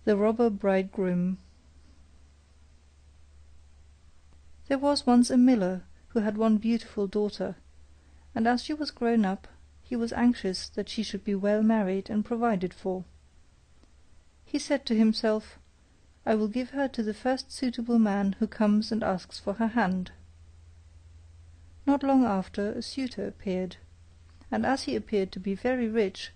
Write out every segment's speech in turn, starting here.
The Robber Bridegroom. There was once a miller who had one beautiful daughter, and as she was grown up, he was anxious that she should be well married and provided for. He said to himself, "I will give her to the first suitable man who comes and asks for her hand." Not long after a suitor appeared, and as he appeared to be very rich,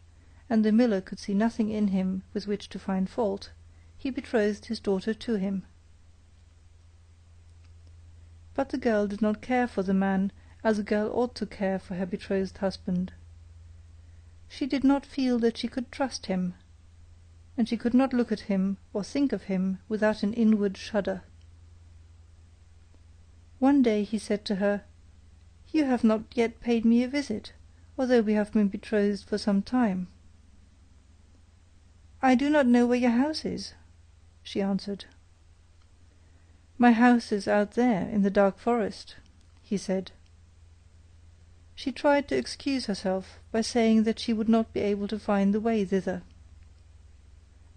and the miller could see nothing in him with which to find fault, he betrothed his daughter to him. But the girl did not care for the man as a girl ought to care for her betrothed husband. She did not feel that she could trust him, and she could not look at him or think of him without an inward shudder. One day he said to her, "You have not yet paid me a visit, although we have been betrothed for some time." "I do not know where your house is," she answered. "My house is out there in the dark forest," he said. She tried to excuse herself by saying that she would not be able to find the way thither.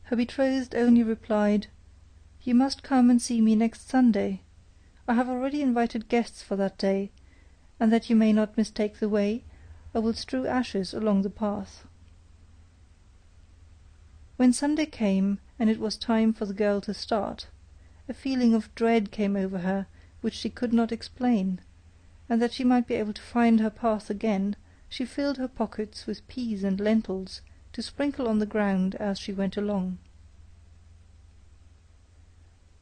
Her betrothed only replied, "You must come and see me next Sunday. I have already invited guests for that day, and that you may not mistake the way, I will strew ashes along the path." When Sunday came and it was time for the girl to start, a feeling of dread came over her which she could not explain, and that she might be able to find her path again, she filled her pockets with peas and lentils to sprinkle on the ground as she went along.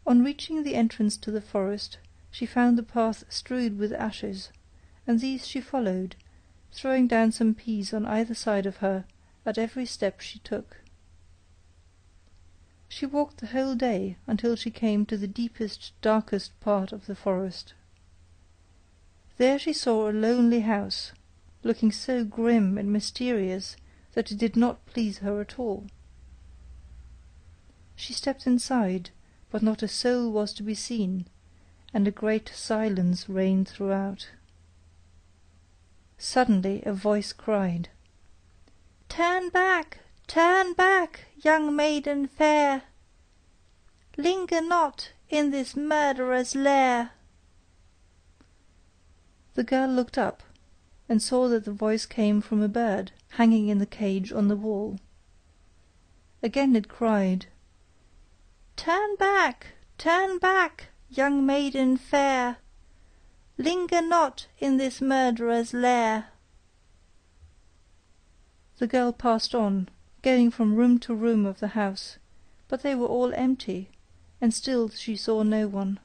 On reaching the entrance to the forest, she found the path strewed with ashes, and these she followed, throwing down some peas on either side of her at every step she took. She walked the whole day until she came to the deepest, darkest part of the forest. There she saw a lonely house, looking so grim and mysterious that it did not please her at all. She stepped inside, but not a soul was to be seen, and a great silence reigned throughout. Suddenly a voice cried, turn back, young maiden fair! Linger not in this murderer's lair!" The girl looked up, and saw that the voice came from a bird hanging in the cage on the wall. Again it cried, turn back, young maiden fair! Linger not in this murderer's lair!" The girl passed on, going from room to room of the house, but they were all empty, and still she saw no one.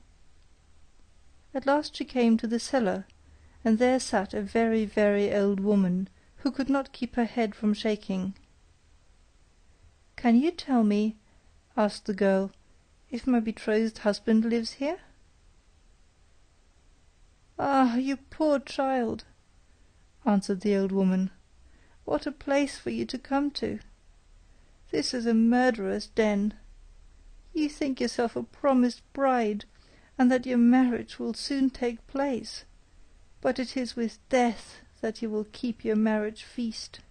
At last she came to the cellar, and there sat a very, very old woman, who could not keep her head from shaking. "Can you tell me," asked the girl, "if my betrothed husband lives here?" "Ah, you poor child," answered the old woman, "what a place for you to come to! This is a murderer's den. You think yourself a promised bride, and that your marriage will soon take place, but it is with death that you will keep your marriage feast.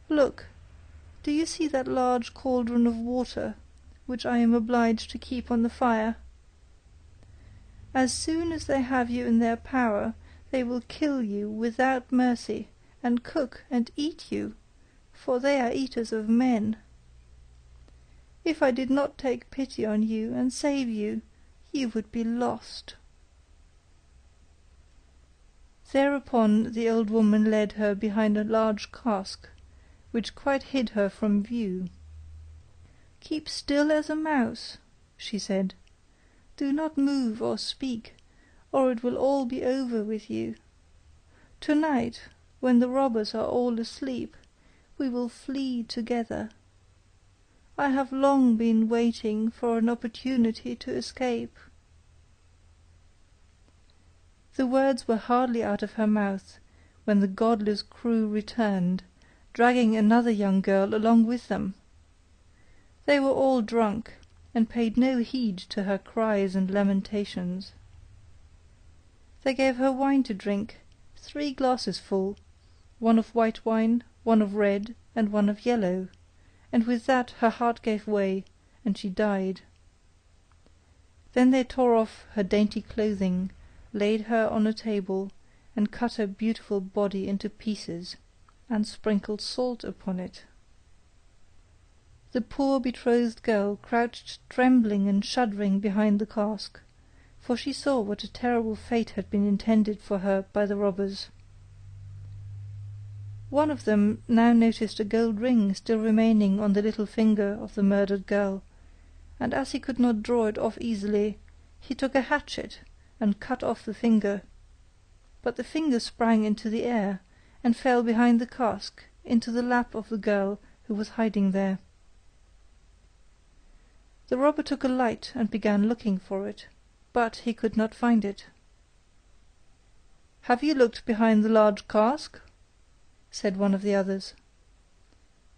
Look, do you see that large cauldron of water, which I am obliged to keep on the fire? As soon as they have you in their power, they will kill you without mercy, and cook and eat you, for they are eaters of men. If I did not take pity on you and save you, you would be lost." Thereupon the old woman led her behind a large cask, which quite hid her from view. "Keep still as a mouse," she said. "Do not move or speak, or it will all be over with you. Tonight, when the robbers are all asleep, we will flee together. I have long been waiting for an opportunity to escape." The words were hardly out of her mouth when the godless crew returned, dragging another young girl along with them. They were all drunk, and paid no heed to her cries and lamentations. They gave her wine to drink, 3 glasses full, one of white wine, one of red, and one of yellow, and with that her heart gave way, and she died. Then they tore off her dainty clothing, laid her on a table, and cut her beautiful body into pieces, and sprinkled salt upon it. The poor betrothed girl crouched trembling and shuddering behind the cask, for she saw what a terrible fate had been intended for her by the robbers. One of them now noticed a gold ring still remaining on the little finger of the murdered girl, and as he could not draw it off easily, he took a hatchet and cut off the finger, but the finger sprang into the air, and fell behind the cask into the lap of the girl who was hiding there. The robber took a light and began looking for it, but he could not find it. "Have you looked behind the large cask?" said one of the others.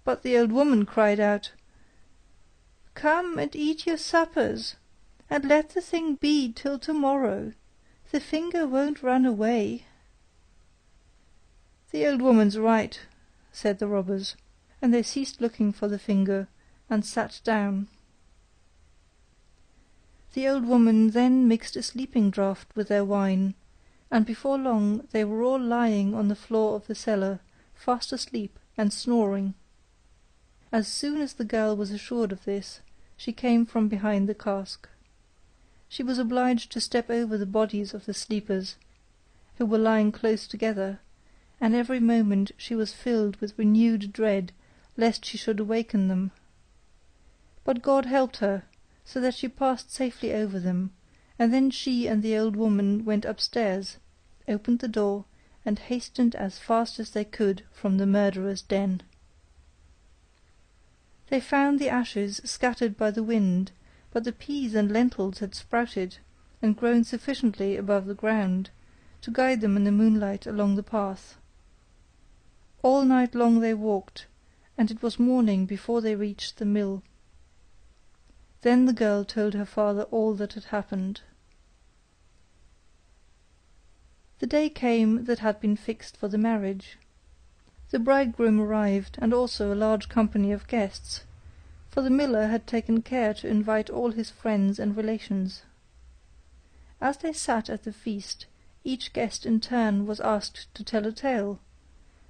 But the old woman cried out, "Come and eat your suppers, and let the thing be till tomorrow. The finger won't run away." "The old woman's right," said the robbers, and they ceased looking for the finger, and sat down. The old woman then mixed a sleeping draught with their wine, and before long they were all lying on the floor of the cellar, fast asleep and snoring. As soon as the girl was assured of this, she came from behind the cask. She was obliged to step over the bodies of the sleepers, who were lying close together, and every moment she was filled with renewed dread lest she should awaken them. But God helped her, so that she passed safely over them, and then she and the old woman went upstairs, opened the door, and hastened as fast as they could from the murderer's den. They found the ashes scattered by the wind, but the peas and lentils had sprouted and grown sufficiently above the ground to guide them in the moonlight along the path. All night long they walked, and it was morning before they reached the mill. Then the girl told her father all that had happened. The day came that had been fixed for the marriage. The bridegroom arrived, and also a large company of guests, for the miller had taken care to invite all his friends and relations. As they sat at the feast, each guest in turn was asked to tell a tale.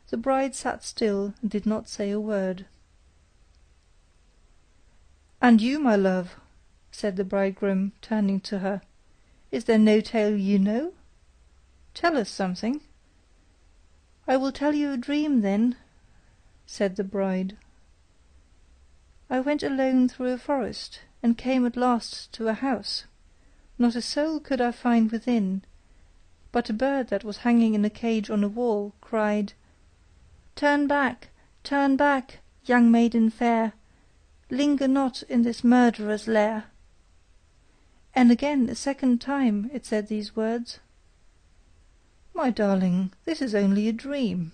The bride sat still and did not say a word. "And you, my love," said the bridegroom, turning to her, "is there no tale you know? Tell us something." "I will tell you a dream, then," said the bride. "I went alone through a forest, and came at last to a house. Not a soul could I find within, but a bird that was hanging in a cage on a wall cried, 'Turn back, young maiden fair, linger not in this murderer's lair.' And again, a second time, it said these words. My darling, this is only a dream."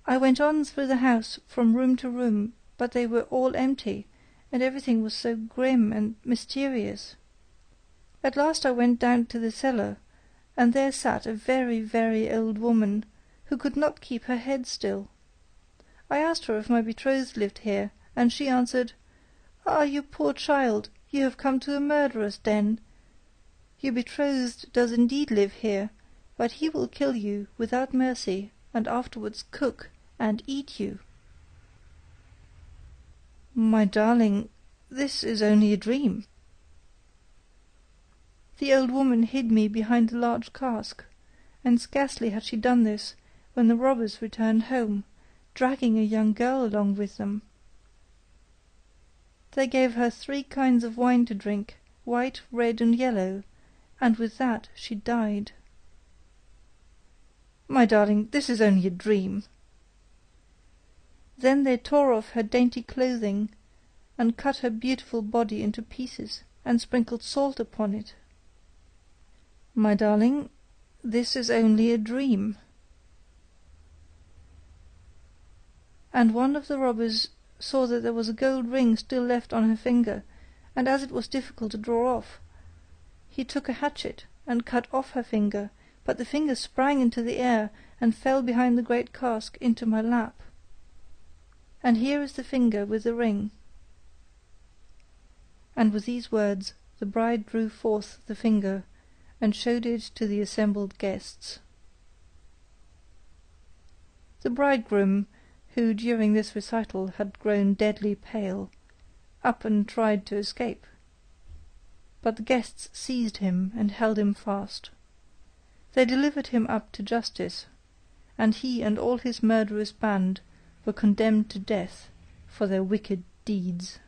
I went on through the house from room to room, but they were all empty, and everything was so grim and mysterious. At last I went down to the cellar, and there sat a very, very old woman, who could not keep her head still. I asked her if my betrothed lived here, and she answered, 'Ah, you poor child, you have come to a murderer's den. Your betrothed does indeed live here, but he will kill you without mercy, and afterwards cook and eat you.' My darling, this is only a dream." The old woman hid me behind a large cask, and scarcely had she done this when the robbers returned home, dragging a young girl along with them. They gave her 3 kinds of wine to drink, white, red, and yellow, and with that she died. My darling, this is only a dream." Then they tore off her dainty clothing, and cut her beautiful body into pieces, and sprinkled salt upon it. My darling, this is only a dream. And one of the robbers saw that there was a gold ring still left on her finger, and as it was difficult to draw off, he took a hatchet and cut off her finger, but the finger sprang into the air and fell behind the great cask into my lap. and here is the finger with the ring." And with these words the bride drew forth the finger and showed it to the assembled guests. The bridegroom, who during this recital had grown deadly pale, up and tried to escape. But the guests seized him and held him fast. They delivered him up to justice, and he and all his murderous band were condemned to death for their wicked deeds.